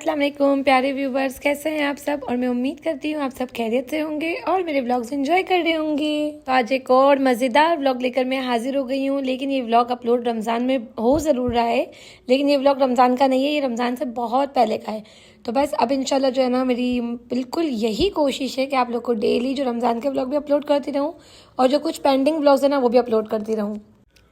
अस्सलाम वालेकुम प्यारे व्यूवर्स, कैसे हैं आप सब। और मैं उम्मीद करती हूँ आप सब खैरियत से होंगे और मेरे व्लॉग्स एंजॉय कर रहे होंगे। तो आज एक और मज़ेदार व्लॉग लेकर मैं हाजिर हो गई हूँ। लेकिन ये व्लॉग अपलोड रमज़ान में हो ज़रूर रहा है, लेकिन ये व्लॉग रमज़ान का नहीं है, ये रमज़ान से बहुत पहले का है। तो बस अब इंशाल्लाह जो है ना, मेरी बिल्कुल यही कोशिश है कि आप लोग को डेली जो रमज़ान के व्लॉग भी अपलोड करती रहूँ और जो कुछ पेंडिंग व्लॉग्स है ना वो भी अपलोड करती रहूँ।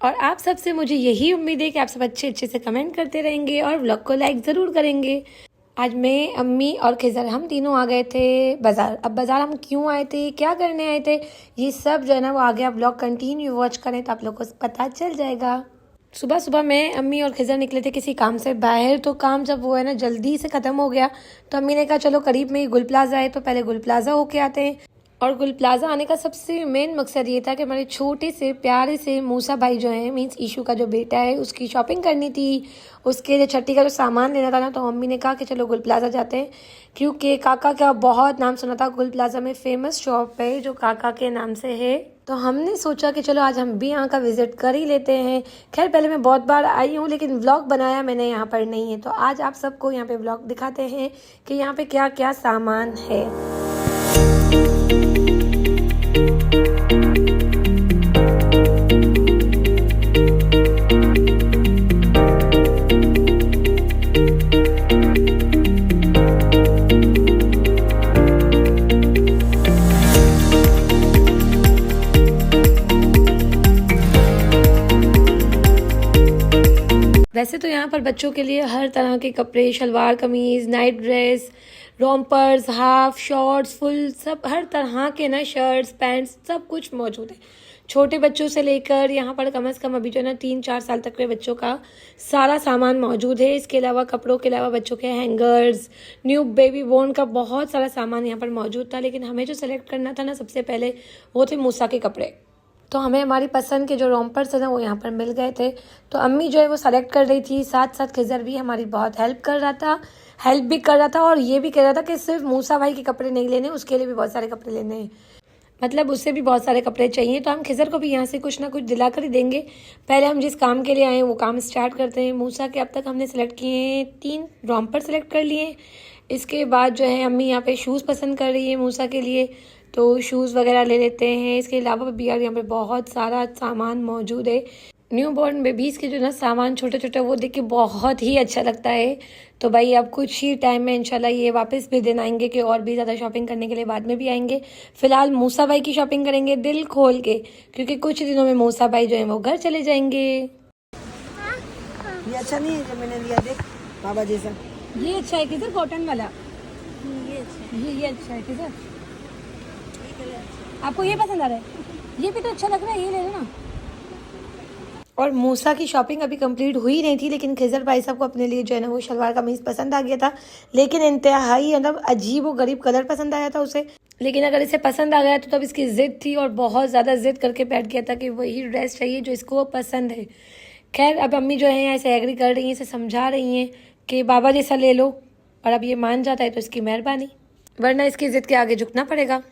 और आप सबसे मुझे यही उम्मीद है कि आप सब अच्छे अच्छे से कमेंट करते रहेंगे और व्लॉग को लाइक ज़रूर करेंगे। आज मैं, अम्मी और खिज़र हम तीनों आ गए थे बाज़ार। अब बाज़ार हम क्यों आए थे, क्या करने आए थे, ये सब जो है ना वो आगे आप व्लॉग कंटिन्यू वॉच करें तो आप लोग को पता चल जाएगा। सुबह सुबह मैं, अम्मी और खिज़र निकले थे किसी काम से बाहर। तो काम जब वो है ना जल्दी से ख़त्म हो गया तो अम्मी ने कहा चलो करीब में ही गुल प्लाज़ा है तो पहले गुल प्लाज़ा होके आते हैं। और गुल प्लाज़ा आने का सबसे मेन मकसद ये था कि हमारे छोटे से प्यारे से मूसा भाई जो है, मीन्स ईशू का जो बेटा है, उसकी शॉपिंग करनी थी। उसके लिए छठी का जो सामान लेना था ना, तो मम्मी ने कहा कि चलो गुल प्लाज़ा जाते हैं, क्योंकि काका का बहुत नाम सुना था। गुल प्लाज़ा में फ़ेमस शॉप है जो काका के नाम से है। तो हमने सोचा कि चलो आज हम भी यहाँ का विज़िट कर ही लेते हैं। खैर पहले मैं बहुत बार आई हूँ लेकिन व्लॉग बनाया मैंने यहाँ पर नहीं है, तो आज आप सबको यहाँ पे व्लॉग दिखाते हैं कि यहाँ पे क्या क्या सामान है। वैसे तो यहाँ पर बच्चों के लिए हर तरह के कपड़े, salwar kameez, night dress, rompers, half, shorts, full, सब हर तरह के ना शर्ट्स, पैंट्स, सब कुछ मौजूद है। छोटे बच्चों से लेकर यहाँ पर कम से कम अभी जो है ना 3-4 साल तक के बच्चों का सारा सामान मौजूद है। इसके अलावा कपड़ों के अलावा बच्चों के हैंगर्स, न्यू बेबी बोर्न का बहुत सारा सामान यहाँ पर मौजूद था। लेकिन हमें जो सेलेक्ट करना था ना सबसे पहले, वो थे मूसा के कपड़े। तो हमें हमारी पसंद के जो रोम्पर्स है ना वो यहाँ पर मिल गए थे। तो अम्मी जो है वो सेलेक्ट कर रही थी, साथ साथ खिज़र भी हमारी बहुत हेल्प कर रहा था और ये भी कह रहा था कि सिर्फ मूसा भाई के कपड़े नहीं लेने, उसके लिए भी बहुत सारे कपड़े लेने हैं, मतलब उससे भी बहुत सारे कपड़े चाहिए। तो हम खिज़र को भी यहाँ से कुछ ना कुछ दिला कर ही देंगे। पहले हम जिस काम के लिए आए हैं वो काम स्टार्ट करते हैं। मूसा के अब तक हमने सेलेक्ट किए हैं 3 रोम्पर सेलेक्ट कर लिए। इसके बाद जो है अम्मी यहाँ पे शूज़ पसंद कर रही है मूसा के लिए, तो शूज़ वगैरह ले लेते हैं। इसके अलावा भी यार यहाँ पे बहुत सारा सामान मौजूद है। न्यू बॉर्न बेबीज़ के जो ना सामान छोटे छोटे वो देख के बहुत ही अच्छा लगता है। तो भाई अब कुछ ही टाइम में इंशाल्लाह ये वापस भी दिन आएंगे कि और भी ज़्यादा शॉपिंग करने के लिए बाद में भी आएंगे। फ़िलहाल मूसा भाई की शॉपिंग करेंगे दिल खोल के, क्योंकि कुछ दिनों में मूसा भाई जो है वो घर चले जाएंगे। ये अच्छा नहीं है जो मैंने लिया, देख बाबा जैसा। ये अच्छा है किधर, कॉटन वाला। ये अच्छा है किधर, आपको ये पसंद आ रहा है? ये भी तो अच्छा लग रहा है, ये ले लो ना। और मूसा की शॉपिंग अभी कंप्लीट हुई नहीं थी, लेकिन खिज़र भाई साहब को अपने लिए जो है ना वो शलवार कमीज़ पसंद आ गया था। लेकिन इंतहाई मतलब अजीब व गरीब कलर पसंद आया था उसे। लेकिन अगर इसे पसंद आ गया तो तब इसकी ज़िद थी और बहुत ज़्यादा ज़िद करके बैठ गया था कि वही ड्रेस चाहिए जो इसको पसंद है। खैर अब अम्मी जो है ऐसे एग्री कर रही हैं, इसे समझा रही हैं कि बाबा जैसा ले लो, और अब ये मान जाता है तो इसकी मेहरबानी, वरना इसकी ज़िद के आगे झुकना पड़ेगा।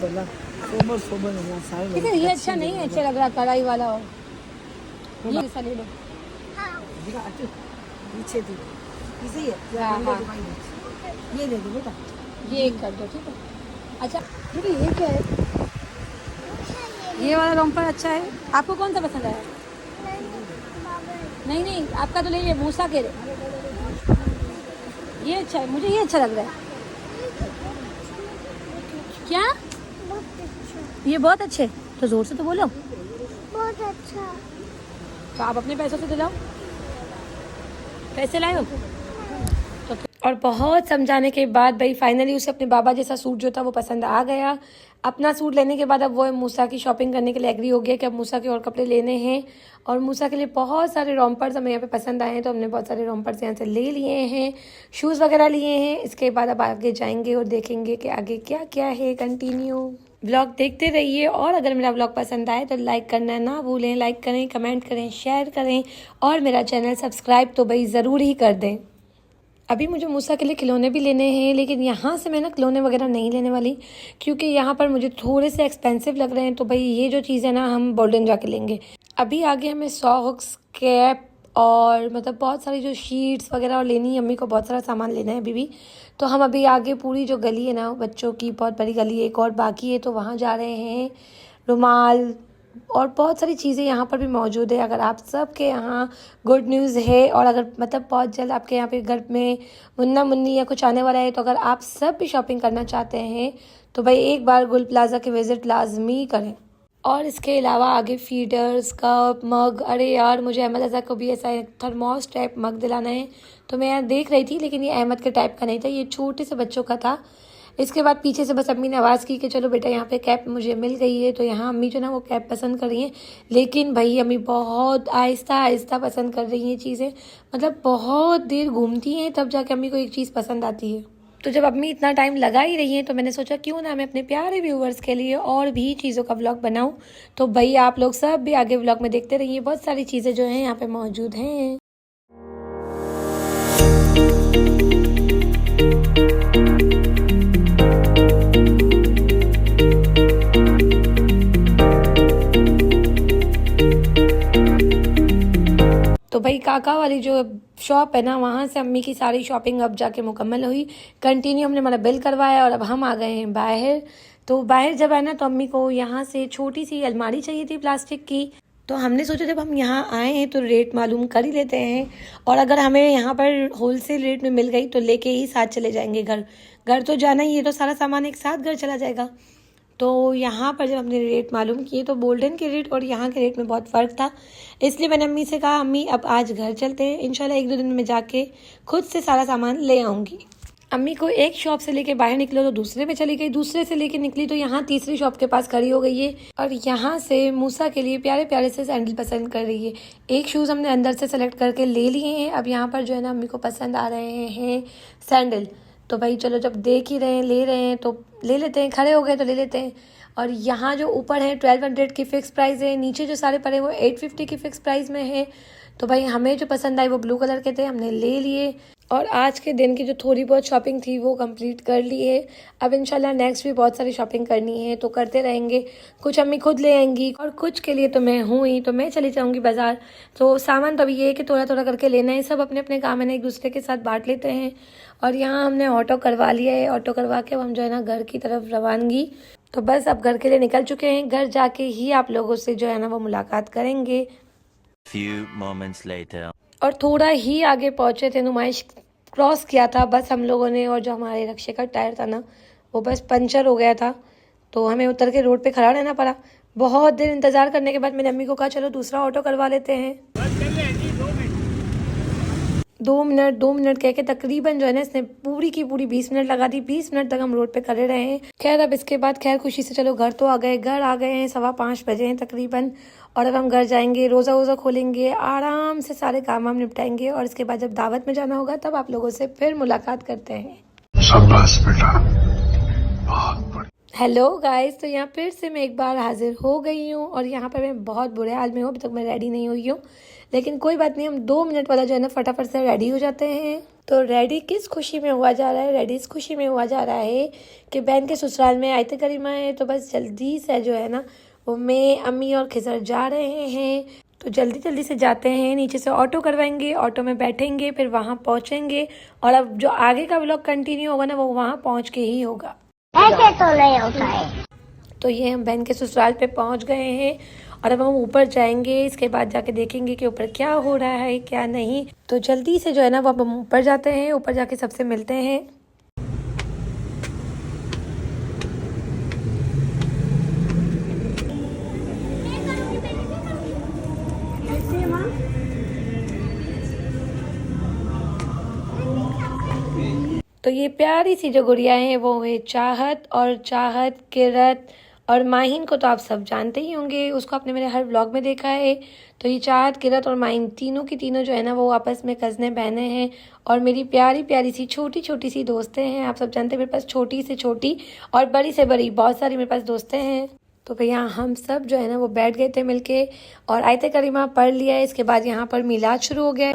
ये अच्छा नहीं है, अच्छा लग रहा कढ़ाई वाला, और ये ऐसा ले लो। पीछे थी इसे ये ले दो बेटा, ये एक कर दो, ठीक है। अच्छा दीदी ये क्या है, ये वाला रोम्पर अच्छा है, आपको कौन सा पसंद आया? नहीं आपका तो ले लीजिए, मूसा के ये अच्छा है, मुझे ये अच्छा लग रहा है। क्या ये बहुत अच्छे, तो जोर से तो बोलो बहुत अच्छा। तो आप अपने पैसों से दिलाओ, पैसे लाए हो तो। और बहुत समझाने के बाद भाई फाइनली उसे अपने बाबा जैसा सूट जो था वो पसंद आ गया। अपना सूट लेने के बाद अब वो मूसा की शॉपिंग करने के लिए एग्री हो गया कि अब मूसा के और कपड़े लेने हैं। और मूसा के लिए बहुत सारे रोम्पर्स हमें यहाँ पे पसंद आए हैं, तो हमने बहुत सारे रोम्पर्स यहाँ से ले लिए हैं, शूज़ वगैरह लिए हैं। इसके बाद अब आगे जाएंगे और देखेंगे कि आगे क्या क्या है। कंटिन्यू व्लॉग देखते रहिए, और अगर मेरा व्लॉग पसंद आए तो लाइक करना ना भूलें। लाइक करें, कमेंट करें, शेयर करें, और मेरा चैनल सब्सक्राइब तो भाई ज़रूर ही कर दें। अभी मुझे मूसा के लिए खिलौने भी लेने हैं, लेकिन यहाँ से मैं ना खिलौने वगैरह नहीं लेने वाली, क्योंकि यहाँ पर मुझे थोड़े से एक्सपेंसिव लग रहे हैं। तो भाई ये जो चीज़ है ना हम गोल्डन जाके लेंगे। अभी आगे हमें सॉक्स, कैप और मतलब बहुत सारी जो शीट्स वगैरह और लेनी है, अम्मी को बहुत सारा सामान लेना है अभी भी। तो हम अभी आगे पूरी जो गली है ना बच्चों की, बहुत बड़ी गली एक और बाकी है, तो वहाँ जा रहे हैं। रुमाल और बहुत सारी चीज़ें यहाँ पर भी मौजूद है। अगर आप सब के यहाँ गुड न्यूज़ है और अगर मतलब बहुत जल्द आपके यहाँ पे घर में मुन्ना मुन्नी या कुछ आने वाला है, तो अगर आप सब भी शॉपिंग करना चाहते हैं तो भाई एक बार गुल प्लाज़ा के विज़िट लाजमी करें। और इसके अलावा आगे फीडर्स, कप, मग, अरे यार मुझे अहमद रज़ा को भी ऐसा थर्मोस टाइप मग दिलाना है। तो मैं यहाँ देख रही थी, लेकिन ये अहमद के टाइप का नहीं था, ये छोटे से बच्चों का था। इसके बाद पीछे से बस अम्मी ने आवाज़ की कि चलो बेटा यहाँ पे कैप मुझे मिल गई है। तो यहाँ अम्मी जो ना वो कैप पसंद कर रही हैं, लेकिन भाई अम्मी बहुत आहिस्ता आहिस्ता पसंद कर रही हैं चीज़ें। मतलब बहुत देर घूमती हैं तब जाके अम्मी को एक चीज़ पसंद आती है। तो जब अम्मी इतना टाइम लगा ही रही हैं तो मैंने सोचा क्यों ना मैं अपने प्यारे व्यूवर्स के लिए और भी चीज़ों का व्लॉग बनाऊं। तो भाई आप लोग सब भी आगे व्लॉग में देखते रहिए, बहुत सारी चीज़ें जो हैं यहाँ पे मौजूद हैं। तो भाई काका वाली जो शॉप है ना, वहाँ से अम्मी की सारी शॉपिंग अब जाके मुकम्मल हुई। कंटिन्यू हमने हमारा बिल करवाया और अब हम आ गए हैं बाहर। तो बाहर जब आए ना तो अम्मी को यहाँ से छोटी सी अलमारी चाहिए थी प्लास्टिक की। तो हमने सोचा जब हम यहाँ आए हैं तो रेट मालूम कर ही लेते हैं, और अगर हमें यहाँ पर होलसेल रेट में मिल गई तो लेके ही साथ चले जाएंगे घर तो जाना ही है, तो सारा सामान एक साथ घर चला जाएगा। तो यहाँ पर जब हमने रेट मालूम किए तो बोल्डन के रेट और यहाँ के रेट में बहुत फ़र्क था। इसलिए मैंने अम्मी से कहा अम्मी अब आज घर चलते हैं, इंशाल्लाह 1-2 दिन में जाके खुद से सारा सामान ले आऊँगी। अम्मी को एक शॉप से लेके बाहर निकलो तो दूसरे में चली गई, दूसरे से लेके निकली तो यहाँ तीसरी शॉप के पास खड़ी हो गई है, और यहाँ से मूसा के लिए प्यारे प्यारे से सैंडल पसंद कर रही है। एक शूज़ हमने अंदर से सेलेक्ट करके ले लिए हैं। अब यहाँ पर जो है ना अम्मी को पसंद आ रहे हैं सैंडल। तो भाई चलो जब देख ही रहे हैं ले रहे हैं तो ले लेते हैं, खड़े हो गए तो ले लेते हैं। और यहाँ जो ऊपर है 1200 की फ़िक्स प्राइस है, नीचे जो सारे पड़े वो 850 की फ़िक्स प्राइस में है। तो भाई हमें जो पसंद आए वो ब्लू कलर के थे, हमने ले लिए। और आज के दिन की जो थोड़ी बहुत शॉपिंग थी वो कंप्लीट कर ली है। अब इंशाल्लाह नेक्स्ट भी बहुत सारी शॉपिंग करनी है तो करते रहेंगे। कुछ अम्मी खुद ले आएंगी और कुछ के लिए तो मैं हूँ ही, तो मैं चली जाऊँगी बाज़ार। तो सामान तो अभी ये है कि थोड़ा थोड़ा करके लेना है, सब अपने अपने काम है ना एक दूसरे के साथ बांट लेते हैं। और यहाँ हमने ऑटो करवा लिया है, ऑटो करवा के हम जो है ना घर की तरफ रवानगी। तो बस अब घर के लिए निकल चुके हैं, घर जाके ही आप लोगों से जो है ना वो मुलाकात करेंगे। Few moments later. और थोड़ा ही आगे पहुँचे थे, नुमाइश क्रॉस किया था बस हम लोगों ने, और जो हमारे रक्शे का टायर था ना वो बस पंचर हो गया था, तो हमें उतर के रोड पे खड़ा रहना पड़ा। बहुत देर इंतज़ार करने के बाद मैंने अम्मी को कहा चलो दूसरा ऑटो करवा लेते हैं। 2 मिनट कह के तकरीबन जो है ना इसने पूरी की पूरी 20 मिनट लगा दी। 20 मिनट तक हम रोड पे खड़े रहे हैं। खैर अब इसके बाद खैर खुशी से चलो घर तो आ गए। घर आ गए हैं 5:15 बजे हैं तकरीबन, और अब हम घर जाएंगे, रोज़ा वोज़ा खोलेंगे, आराम से सारे काम हम निपटाएंगे, और इसके बाद जब दावत में जाना होगा तब आप लोगों से फिर मुलाकात करते हैं। शाबाश बेटा, बहुत बढ़िया। हेलो गाइस, तो यहाँ फिर से मैं एक बार हाजिर हो गई हूँ, और यहाँ पर मैं बहुत बुरे हाल में हूँ, अभी तक मैं रेडी नहीं हुई हूँ, लेकिन कोई बात नहीं, हम 2 मिनट वाला जो है ना फटाफट से रेडी हो जाते हैं। तो रेडी किस खुशी में हुआ जा रहा है? रेडी इस खुशी में हुआ जा रहा है कि बहन के ससुराल में आयत करीमा है, तो बस जल्दी से जो है ना वो मैं, अम्मी और खिजर जा रहे हैं। तो जल्दी जल्दी से जाते हैं, नीचे से ऑटो करवाएंगे, ऑटो में बैठेंगे, फिर वहाँ पहुँचेंगे, और अब जो आगे का व्लॉग कंटिन्यू होगा ना वो वहाँ पहुँच के ही होगा। ऐसे तो नहीं होता है। तो ये हम बहन के ससुराल पे पहुंच गए हैं, और अब हम ऊपर जाएंगे, इसके बाद जाके देखेंगे कि ऊपर क्या हो रहा है क्या नहीं। तो जल्दी से जो है ना वो हम ऊपर जाते हैं, ऊपर जाके सबसे मिलते हैं। तो ये प्यारी सी जो गुड़िया हैं वो है चाहत, और चाहत, किरत और माहिन को तो आप सब जानते ही होंगे, उसको आपने मेरे हर व्लॉग में देखा है। तो ये चाहत, किरत और माहिन तीनों की तीनों जो है ना वो आपस में कज़ने बहनें हैं, और मेरी प्यारी प्यारी सी छोटी छोटी सी दोस्तें हैं। आप सब जानते हैं मेरे पास छोटी से छोटी और बड़ी से बड़ी बहुत सारी मेरे पास दोस्तें हैं। तो भैया हम सब जो है ना वो बैठ गए थे मिलके, और आयत करीमा पढ़ लिया है। इसके बाद यहाँ पर मिलाद शुरू हो गया है।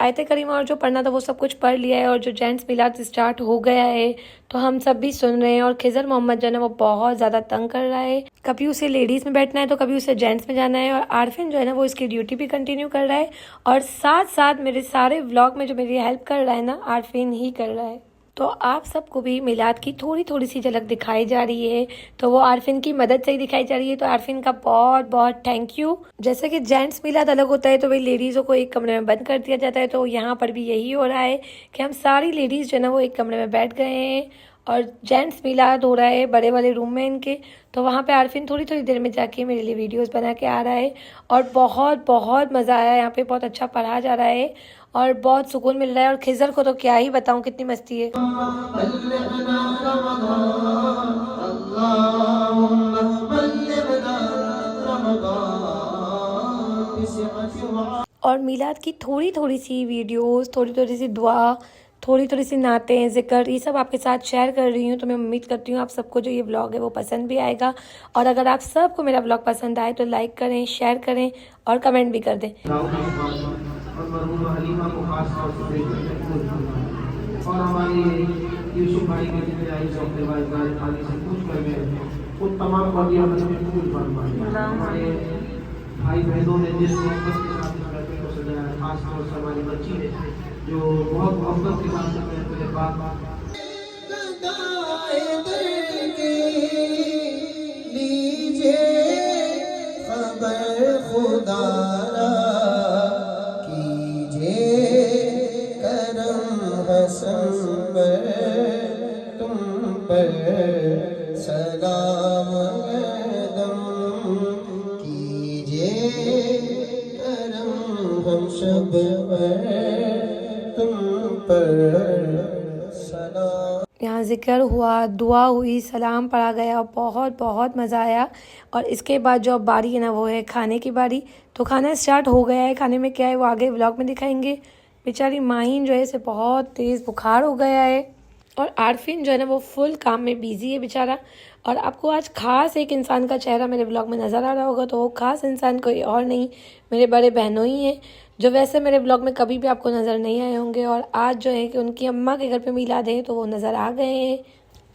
आयत करीमा और जो पढ़ना था वो सब कुछ पढ़ लिया है और जो जेंट्स मिलाद स्टार्ट हो गया है तो हम सब भी सुन रहे हैं। और खिजर मोहम्मद जो है ना वो बहुत ज़्यादा तंग कर रहा है, कभी उसे लेडीज़ में बैठना है तो कभी उसे जेंट्स में जाना है। और आरफिन जो है ना वो इसकी ड्यूटी भी कंटिन्यू कर रहा है और साथ साथ मेरे सारे व्लॉग में जो मेरी हेल्प कर रहा है ना आरफिन ही कर रहा है। तो आप सबको भी मिलाद की थोड़ी थोड़ी सी झलक दिखाई जा रही है तो वो आरफिन की मदद से ही दिखाई जा रही है। तो आरफिन का बहुत बहुत थैंक यू। जैसे कि जेंट्स मिलाद अलग होता है तो वही लेडीज़ों को एक कमरे में बंद कर दिया जाता है, तो यहाँ पर भी यही हो रहा है कि हम सारी लेडीज़ जो है ना वो एक कमरे में बैठ गए हैं और जेंट्स मिलाद हो रहा है बड़े वाले रूम में इनके। तो वहाँ पे आरफिन थोड़ी थोड़ी देर में जाके मेरे लिए वीडियोस बना के आ रहा है और बहुत बहुत मज़ा आया। यहाँ पे बहुत अच्छा पढ़ा जा रहा है और बहुत सुकून मिल रहा है। और खिजर को तो क्या ही बताऊँ कितनी मस्ती है। और मिलाद की थोड़ी थोड़ी सी वीडियोस, थोड़ी थोड़ी सी दुआ, थोड़ी थोड़ी सी नातें, जिक्र, ये सब आपके साथ शेयर कर रही हूँ। तो मैं उम्मीद करती हूँ आप सबको जो ये व्लॉग है वो पसंद भी आएगा। और अगर आप सबको मेरा व्लॉग पसंद आए तो लाइक करें, शेयर करें और कमेंट भी कर दें। और मरहूम हलीमा को खास तौर से और हमारे यूसुफ भाई के जितने आई अपने भाई खाली से पूछ कर गए उन तमाम बदिया में पूछ पाए। हमारे भाई बहनों ने जिस मोहब्बत के साथ इस महफिल को सजाया, खास तौर से हमारी बच्ची ने जो बहुत मोहब्बत के साथ महफिल के बाद तुम पर सलाम दम कीजिए करम हम सब तुम पर सलाम। यहाँ ज़िक्र हुआ, दुआ हुई, सलाम पढ़ा गया, बहुत बहुत मज़ा आया। और इसके बाद जो अब बारी है ना वो है खाने की बारी। तो खाना स्टार्ट हो गया है। खाने में क्या है वो आगे व्लॉग में दिखाएंगे। बेचारी माहीन जो है इसे बहुत तेज़ बुखार हो गया है और आरफिन जो है ना वो फुल काम में बिज़ी है बेचारा। और आपको आज ख़ास एक इंसान का चेहरा मेरे व्लॉग में नज़र आ रहा होगा, तो वो ख़ास इंसान कोई और नहीं मेरे बड़े बहनों ही हैं जो वैसे मेरे व्लॉग में कभी भी आपको नज़र नहीं आए होंगे। और आज जो है कि उनकी अम्मा के घर पे मिलाद है तो वो नज़र आ गए हैं।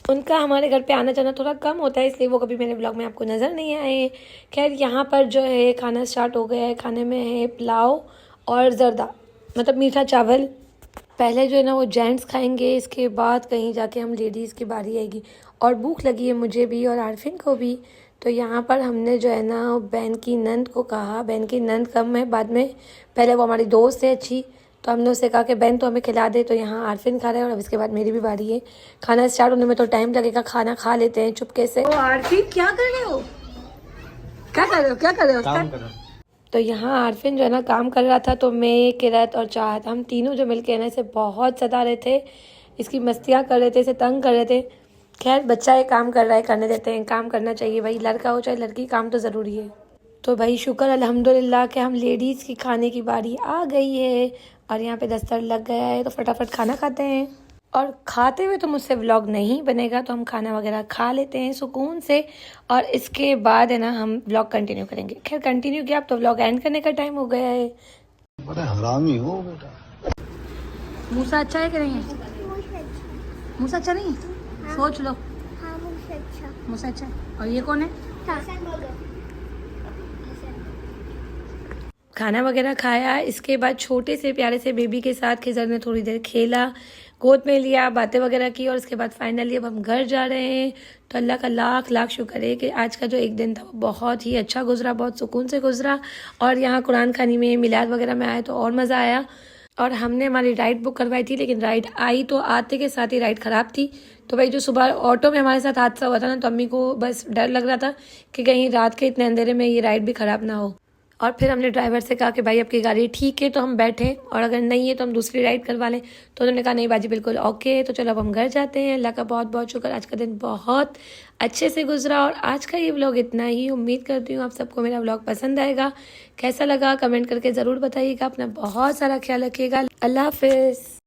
उनका हमारे घर पे आना जाना थोड़ा कम होता है इसलिए वो कभी मेरे ब्लॉग में आपको नज़र नहीं आए। खैर यहाँ पर जो है खाना स्टार्ट हो गया है। खाने में है पुलाव और ज़र्दा, मतलब मीठा चावल। पहले जो है ना वो जेंट्स खाएंगे, इसके बाद कहीं जाके हम लेडीज़ की बारी आएगी। और भूख लगी है मुझे भी और आरफिन को भी। तो यहाँ पर हमने जो है ना बहन की नंद को कहा, बहन की नंद कम है बाद में, पहले वो हमारी दोस्त है अच्छी, तो हमने उससे कहा कि बहन तो हमें खिला दे। तो यहाँ आरफिन खा रहे हैं और अब इसके बाद मेरी भी बारी है। खाना स्टार्ट होने में तो टाइम लगेगा, खाना खा लेते हैं चुपके से। तो आरफिन क्या कर रहे हो, क्या कर रहे हो, क्या कर रहे हो? काम कर रहा हूं। तो यहाँ आरफिन जो है ना काम कर रहा था, तो मैं, किरत और चाहत हम तीनों जो मिलके है ना इसे बहुत सता रहे थे, इसकी मस्तियाँ कर रहे थे, इसे तंग कर रहे थे। खैर बच्चा ये काम कर रहा है, करने देते हैं, काम करना चाहिए भाई, लड़का हो चाहे लड़की, काम तो ज़रूरी है। तो भाई शुक्र अल्हम्दुलिल्लाह कि हम लेडीज़ की खाने की बारी आ गई है और यहाँ पे दस्तर लग गया है। तो फटाफट खाना खाते हैं। और खाते हुए तो मुझसे व्लॉग नहीं बनेगा, तो हम खाना वगैरह खा लेते हैं सुकून से और इसके बाद है ना हम व्लॉग कंटिन्यू करेंगे। खैर कंटिन्यू किया, अब तो व्लॉग एंड करने का टाइम हो गया है। बड़ा हरामी हो बेटा। मूसा अच्छा है कि नहीं है? मूसा अच्छा नहीं है? सोच लो। हाँ मूसा अच्छा है। और ये कौन है? खाना वगैरह खाया। इसके बाद छोटे से प्यारे से बेबी के साथ खिजर ने थोड़ी देर खेला, गोद में लिया, बातें वगैरह की और उसके बाद फाइनली अब हम घर जा रहे हैं। तो अल्लाह का लाख लाख शुक्र है कि आज का जो एक दिन था वो बहुत ही अच्छा गुजरा, बहुत सुकून से गुजरा। और यहाँ कुरान खानी में मिलाद वगैरह में आए तो और मज़ा आया। और हमने हमारी राइड बुक करवाई थी, लेकिन राइड आई तो आते के साथ ही राइड ख़राब थी। तो भाई जो सुबह ऑटो में हमारे साथ हादसा हुआ था ना, तो अम्मी को बस डर लग रहा था कि कहीं रात के इतने अंधेरे में ये राइड भी ख़राब ना हो। और फिर हमने ड्राइवर से कहा कि भाई आपकी गाड़ी ठीक है तो हम बैठें, और अगर नहीं है तो हम दूसरी राइड करवा लें। तो उन्होंने कहा नहीं बाजी बिल्कुल ओके है। तो चलो अब हम घर जाते हैं। अल्लाह का बहुत बहुत शुक्र, आज का दिन बहुत अच्छे से गुजरा। और आज का ये व्लॉग इतना ही। उम्मीद करती हूँ आप सबको मेरा व्लॉग पसंद आएगा। कैसा लगा कमेंट करके ज़रूर बताइएगा। अपना बहुत सारा ख्याल रखिएगा। अल्लाह हाफिज़।